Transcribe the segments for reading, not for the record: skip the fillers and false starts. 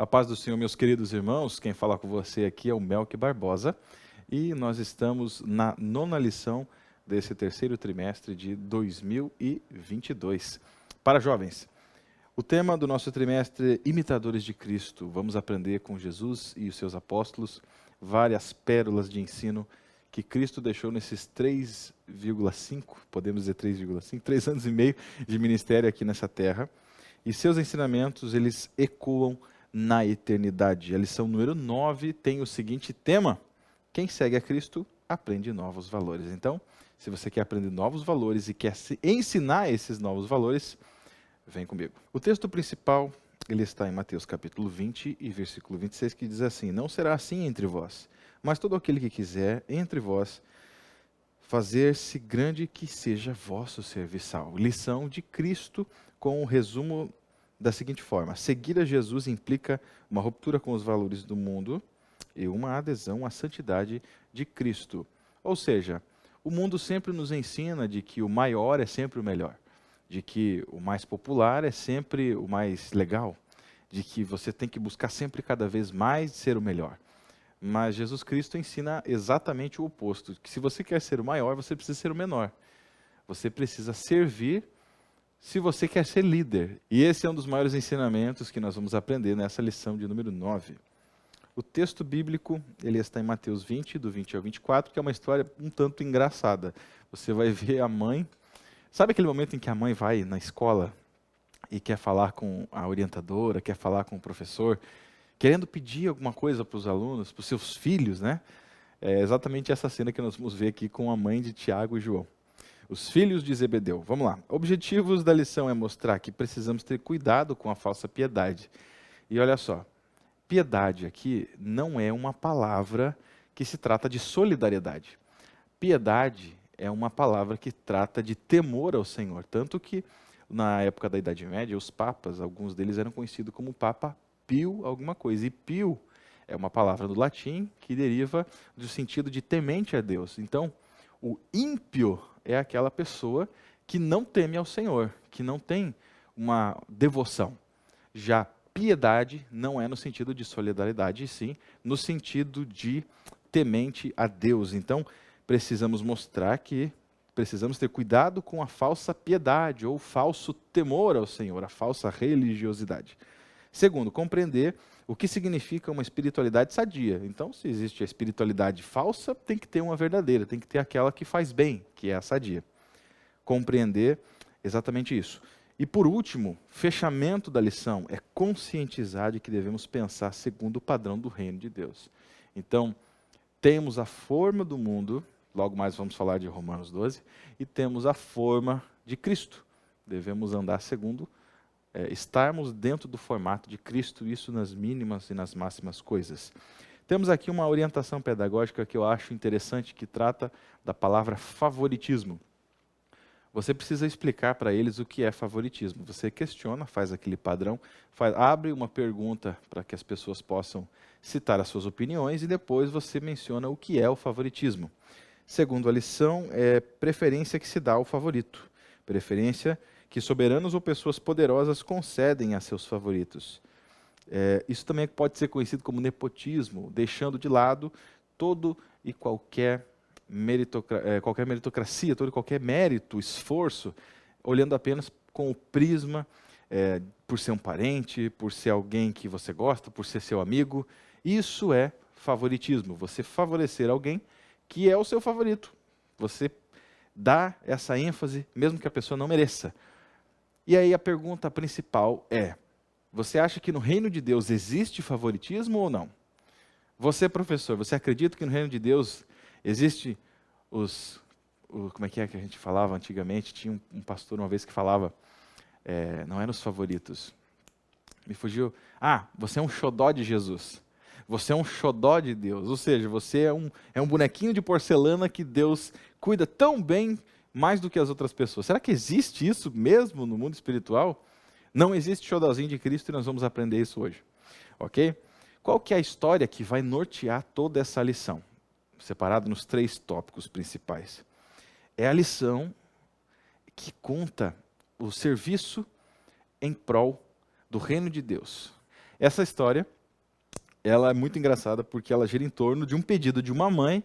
paz do Senhor, meus queridos irmãos, quem fala com você aqui é o Melk Barbosa e nós estamos na 9ª lição desse terceiro trimestre de 2022. Para jovens, o tema do nosso trimestre é Imitadores de Cristo. Vamos aprender com Jesus e os seus apóstolos várias pérolas de ensino que Cristo deixou nesses 3,5, podemos dizer 3,5, 3 anos e meio de ministério aqui nessa terra. E seus ensinamentos, eles ecoam na eternidade. A lição número 9 tem o seguinte tema: quem segue a Cristo aprende novos valores. Então, se você quer aprender novos valores e quer ensinar esses novos valores, vem comigo. O texto principal, ele está em Mateus capítulo 20 e versículo 26, que diz assim: não será assim entre vós, mas todo aquele que quiser entre vós fazer-se grande, que seja vosso serviçal. Lição de Cristo com o resumo da seguinte forma: seguir a Jesus implica uma ruptura com os valores do mundo e uma adesão à santidade de Cristo. Ou seja, o mundo sempre nos ensina de que o maior é sempre o melhor, de que o mais popular é sempre o mais legal, de que você tem que buscar sempre cada vez mais ser o melhor. Mas Jesus Cristo ensina exatamente o oposto, que se você quer ser o maior, você precisa ser o menor. Você precisa servir se você quer ser líder. E esse é um dos maiores ensinamentos que nós vamos aprender nessa lição de número 9. O texto bíblico, ele está em Mateus 20, do 20 ao 24, que é uma história um tanto engraçada. Você vai ver a mãe. Sabe aquele momento em que a mãe vai na escola e quer falar com a orientadora, quer falar com o professor, querendo pedir alguma coisa para os alunos, para os seus filhos, né? É exatamente essa cena que nós vamos ver aqui com a mãe de Tiago e João. Os filhos de Zebedeu. Vamos lá. Objetivos da lição é mostrar que precisamos ter cuidado com a falsa piedade. E olha só, piedade aqui não é uma palavra que se trata de solidariedade. Piedade é uma palavra que trata de temor ao Senhor. Tanto que, na época da Idade Média, os papas, alguns deles eram conhecidos como Papa Pio alguma coisa. E Pio é uma palavra do latim que deriva do sentido de temente a Deus. Então, o ímpio é aquela pessoa que não teme ao Senhor, que não tem uma devoção. Já piedade não é no sentido de solidariedade, e sim no sentido de temente a Deus. Então, precisamos mostrar que precisamos ter cuidado com a falsa piedade ou falso temor ao Senhor, a falsa religiosidade. Segundo, compreender o que significa uma espiritualidade sadia. Então, se existe a espiritualidade falsa, tem que ter uma verdadeira, tem que ter aquela que faz bem, que é a sadia. Compreender exatamente isso. E por último, fechamento da lição é conscientizar de que devemos pensar segundo o padrão do reino de Deus. Então, temos a forma do mundo, logo mais vamos falar de Romanos 12, e temos a forma de Cristo. Devemos andar segundo estarmos dentro do formato de Cristo, isso nas mínimas e nas máximas coisas. Temos aqui uma orientação pedagógica que eu acho interessante, que trata da palavra favoritismo. Você precisa explicar para eles o que é favoritismo. Você questiona, faz aquele padrão, abre uma pergunta para que as pessoas possam citar as suas opiniões e depois você menciona o que é o favoritismo. Segundo a lição, é preferência que se dá ao favorito. Preferência que soberanos ou pessoas poderosas concedem a seus favoritos. Isso também pode ser conhecido como nepotismo, deixando de lado todo e qualquer meritocracia, todo e qualquer mérito, esforço, olhando apenas com o prisma, por ser um parente, por ser alguém que você gosta, por ser seu amigo. Isso é favoritismo, você favorecer alguém que é o seu favorito. Você dá essa ênfase, mesmo que a pessoa não mereça. E aí a pergunta principal é: você acha que no reino de Deus existe favoritismo ou não? Você, professor, você acredita que no reino de Deus existe como é que a gente falava antigamente? Tinha um pastor uma vez que falava, não eram os favoritos. Me fugiu. Você é um xodó de Jesus. Você é um xodó de Deus. Ou seja, você é um bonequinho de porcelana que Deus cuida tão bem, mais do que as outras pessoas. Será que existe isso mesmo no mundo espiritual? Não existe xodózinho de Cristo e nós vamos aprender isso hoje. Ok? Qual que é a história que vai nortear toda essa lição? Separado nos 3 tópicos principais. É a lição que conta o serviço em prol do reino de Deus. Essa história ela é muito engraçada porque ela gira em torno de um pedido de uma mãe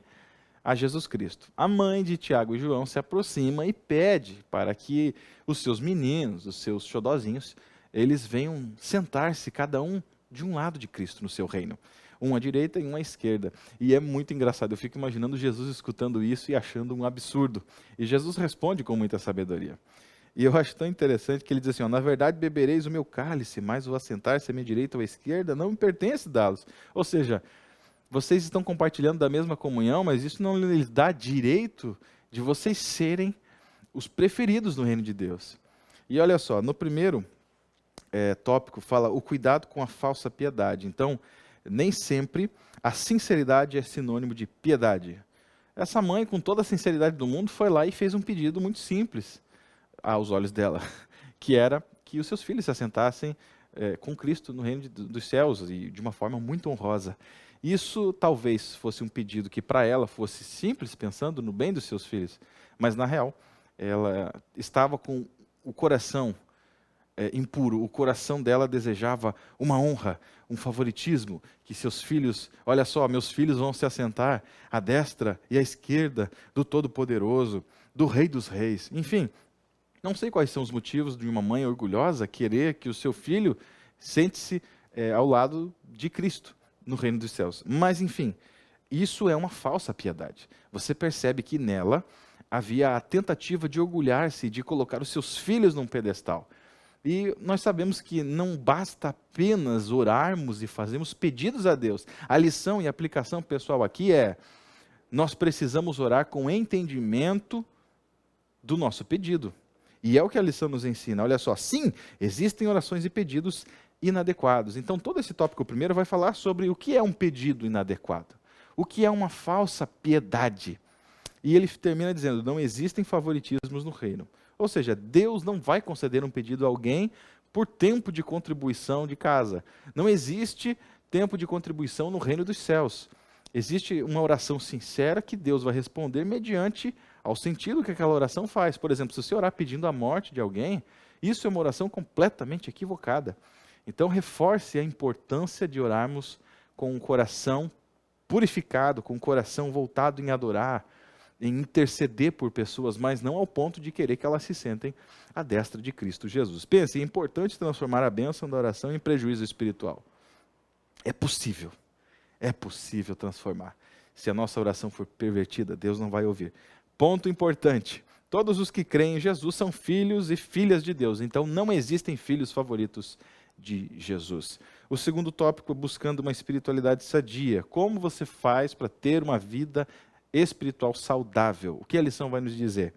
a Jesus Cristo. A mãe de Tiago e João se aproxima e pede para que os seus meninos, os seus xodozinhos, eles venham sentar-se cada um de um lado de Cristo no seu reino. Um à direita e um à esquerda. E é muito engraçado, eu fico imaginando Jesus escutando isso e achando um absurdo. E Jesus responde com muita sabedoria. E eu acho tão interessante que ele diz assim, ó, na verdade bebereis o meu cálice, mas o assentar-se à minha direita ou à esquerda não me pertence dá-los. Ou seja, vocês estão compartilhando da mesma comunhão, mas isso não lhes dá direito de vocês serem os preferidos no reino de Deus. E olha só, no primeiro tópico fala o cuidado com a falsa piedade. Então, nem sempre a sinceridade é sinônimo de piedade. Essa mãe, com toda a sinceridade do mundo, foi lá e fez um pedido muito simples aos olhos dela, que era que os seus filhos se assentassem com Cristo no reino dos céus e de uma forma muito honrosa. Isso talvez fosse um pedido que para ela fosse simples, pensando no bem dos seus filhos, mas na real ela estava com o coração impuro, o coração dela desejava uma honra, um favoritismo, que seus filhos, olha só, meus filhos vão se assentar à destra e à esquerda do Todo-Poderoso, do Rei dos Reis, enfim. Não sei quais são os motivos de uma mãe orgulhosa querer que o seu filho sente-se ao lado de Cristo no reino dos céus. Mas, enfim, isso é uma falsa piedade. Você percebe que nela havia a tentativa de orgulhar-se, de colocar os seus filhos num pedestal. E nós sabemos que não basta apenas orarmos e fazermos pedidos a Deus. A lição e aplicação pessoal aqui é, nós precisamos orar com entendimento do nosso pedido. E é o que a lição nos ensina. Olha só, sim, existem orações e pedidos inadequados. Então, todo esse tópico primeiro vai falar sobre o que é um pedido inadequado. O que é uma falsa piedade. E ele termina dizendo, não existem favoritismos no reino. Ou seja, Deus não vai conceder um pedido a alguém por tempo de contribuição de casa. Não existe tempo de contribuição no reino dos céus. Existe uma oração sincera que Deus vai responder mediante ao sentido que aquela oração faz. Por exemplo, se você orar pedindo a morte de alguém, isso é uma oração completamente equivocada. Então, reforce a importância de orarmos com um coração purificado, com um coração voltado em adorar, em interceder por pessoas, mas não ao ponto de querer que elas se sentem à destra de Cristo Jesus. Pense, é importante transformar a bênção da oração em prejuízo espiritual. É possível transformar. Se a nossa oração for pervertida, Deus não vai ouvir. Ponto importante, todos os que creem em Jesus são filhos e filhas de Deus, então não existem filhos favoritos de Jesus. O segundo tópico, buscando uma espiritualidade sadia. Como você faz para ter uma vida espiritual saudável? O que a lição vai nos dizer?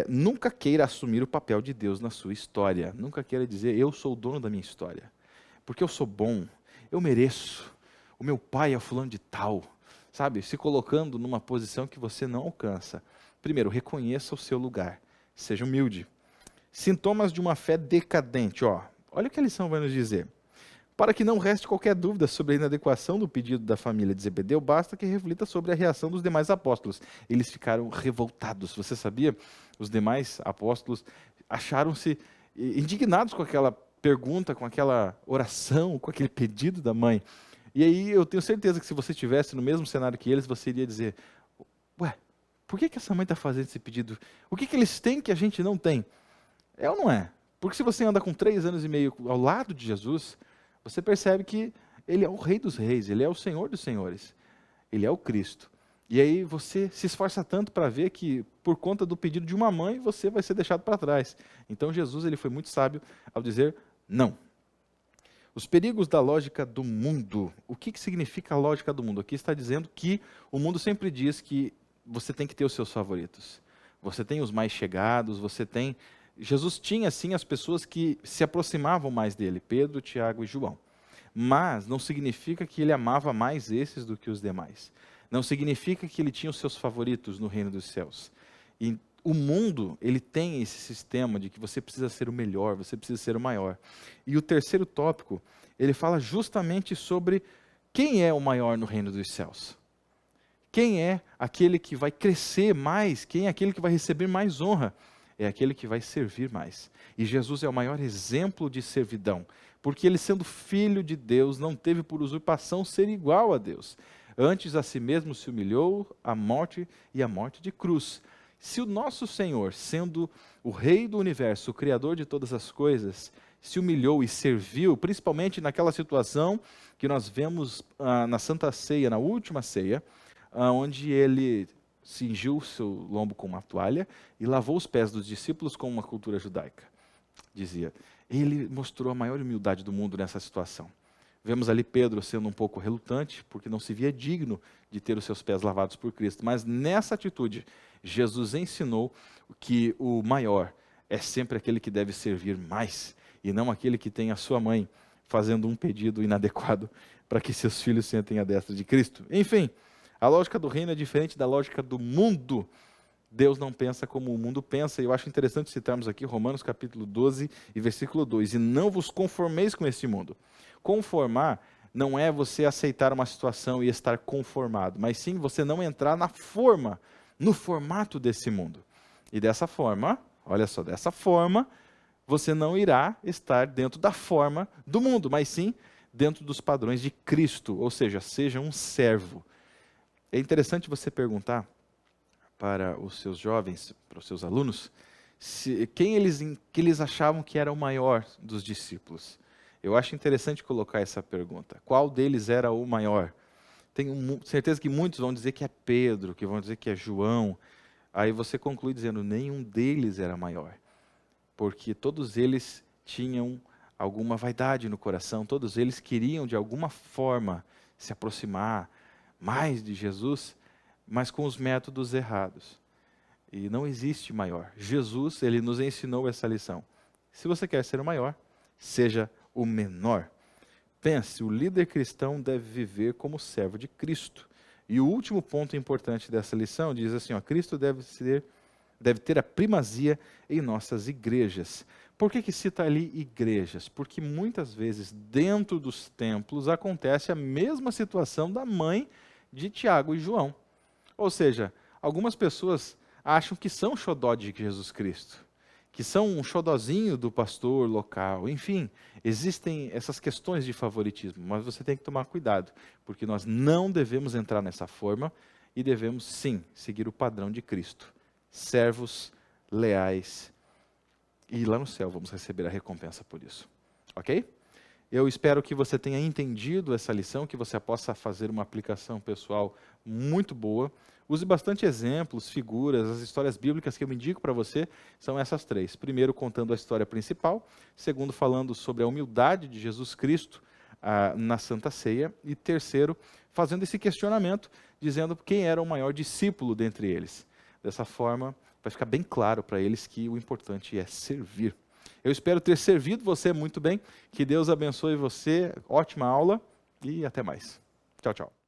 Nunca queira assumir o papel de Deus na sua história. Nunca queira dizer, eu sou o dono da minha história. Porque eu sou bom, eu mereço. O meu pai é o fulano de tal. Sabe, se colocando numa posição que você não alcança. Primeiro, reconheça o seu lugar. Seja humilde. Sintomas de uma fé decadente. Olha o que a lição vai nos dizer. Para que não reste qualquer dúvida sobre a inadequação do pedido da família de Zebedeu, basta que reflita sobre a reação dos demais apóstolos. Eles ficaram revoltados. Você sabia? Os demais apóstolos acharam-se indignados com aquela pergunta, com aquela oração, com aquele pedido da mãe. E aí eu tenho certeza que se você estivesse no mesmo cenário que eles, você iria dizer, por que essa mãe está fazendo esse pedido? O que eles têm que a gente não tem? É ou não é? Porque se você anda com 3 anos e meio ao lado de Jesus, você percebe que Ele é o Rei dos Reis, Ele é o Senhor dos Senhores, Ele é o Cristo. E aí você se esforça tanto para ver que, por conta do pedido de uma mãe, você vai ser deixado para trás. Então Jesus ele foi muito sábio ao dizer não. Os perigos da lógica do mundo. O que significa a lógica do mundo? Aqui está dizendo que o mundo sempre diz que você tem que ter os seus favoritos. Você tem os mais chegados, você tem... Jesus tinha, sim, as pessoas que se aproximavam mais dele, Pedro, Tiago e João. Mas não significa que ele amava mais esses do que os demais. Não significa que ele tinha os seus favoritos no reino dos céus. E o mundo, ele tem esse sistema de que você precisa ser o melhor, você precisa ser o maior. E o terceiro tópico, ele fala justamente sobre quem é o maior no reino dos céus. Quem é aquele que vai crescer mais, quem é aquele que vai receber mais honra. É aquele que vai servir mais. E Jesus é o maior exemplo de servidão, porque ele, sendo filho de Deus, não teve por usurpação ser igual a Deus. Antes a si mesmo se humilhou à morte e à morte de cruz. Se o nosso Senhor, sendo o Rei do Universo, o Criador de todas as coisas, se humilhou e serviu, principalmente naquela situação que nós vemos na Santa Ceia, na última ceia, onde ele cingiu o seu lombo com uma toalha e lavou os pés dos discípulos com uma cultura judaica. Dizia, ele mostrou a maior humildade do mundo nessa situação. Vemos ali Pedro sendo um pouco relutante, porque não se via digno de ter os seus pés lavados por Cristo. Mas nessa atitude, Jesus ensinou que o maior é sempre aquele que deve servir mais, e não aquele que tem a sua mãe fazendo um pedido inadequado para que seus filhos sentem à destra de Cristo. Enfim, a lógica do reino é diferente da lógica do mundo. Deus não pensa como o mundo pensa, e eu acho interessante citarmos aqui Romanos capítulo 12 e versículo 2, e não vos conformeis com este mundo. Conformar não é você aceitar uma situação e estar conformado, mas sim você não entrar na forma, no formato desse mundo. E dessa forma, olha só, dessa forma, você não irá estar dentro da forma do mundo, mas sim dentro dos padrões de Cristo, ou seja, seja um servo. É interessante você perguntar para os seus jovens, para os seus alunos, que eles achavam que era o maior dos discípulos. Eu acho interessante colocar essa pergunta. Qual deles era o maior? Tenho certeza que muitos vão dizer que é Pedro, que vão dizer que é João. Aí você conclui dizendo, nenhum deles era maior. Porque todos eles tinham alguma vaidade no coração, todos eles queriam de alguma forma se aproximar mais de Jesus, mas com os métodos errados. E não existe maior. Jesus, ele nos ensinou essa lição. Se você quer ser o maior, seja o menor. Pense, o líder cristão deve viver como servo de Cristo. E o último ponto importante dessa lição diz assim, Cristo deve ter a primazia em nossas igrejas. Por que cita ali igrejas? Porque muitas vezes dentro dos templos acontece a mesma situação da mãe de Tiago e João. Ou seja, algumas pessoas acham que são xodó de Jesus Cristo, que são um xodozinho do pastor local. Enfim, existem essas questões de favoritismo, mas você tem que tomar cuidado, porque nós não devemos entrar nessa forma e devemos, sim, seguir o padrão de Cristo. Servos leais. E lá no céu vamos receber a recompensa por isso. Ok? Eu espero que você tenha entendido essa lição, que você possa fazer uma aplicação pessoal muito boa. Use bastante exemplos, figuras, as histórias bíblicas que eu indico para você são essas três. Primeiro, contando a história principal. Segundo, falando sobre a humildade de Jesus Cristo na Santa Ceia. E terceiro, fazendo esse questionamento, dizendo quem era o maior discípulo dentre eles. Dessa forma, vai ficar bem claro para eles que o importante é servir. Eu espero ter servido você muito bem. Que Deus abençoe você. Ótima aula e até mais. Tchau, tchau.